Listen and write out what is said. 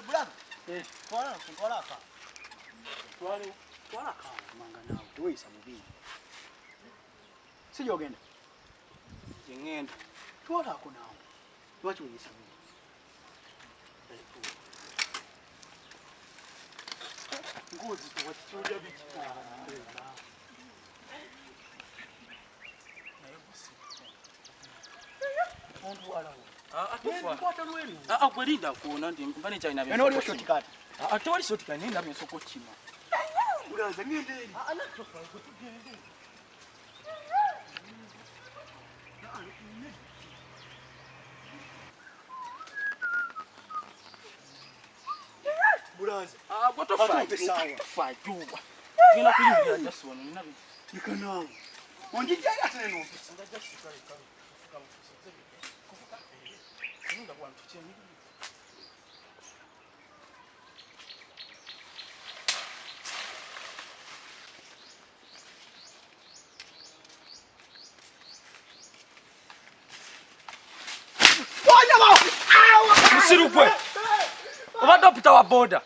Brother. Twalaka. Twalaka manga nawe. Tuwisa mubi. Sijja ogenda. Ngenda. Twalako nawe. Lwaki oyisa mubi? Ngozi tuwachuja bichita. Kwerinda kuona ndi mbani chaina byo. Eno oli shortcut. Atoli shortcut nenda byosoko kima. Ulaza ngende. Anatofa kutugende. Bulaza. Goto fa juba. Ngina kuyimbira just one ninabi. Nikanawo. Onjijaya tena no. Sanga just kale kale. Kufuka. Nda kwa mcheni. Siri kwe. Obadde opita wabodda.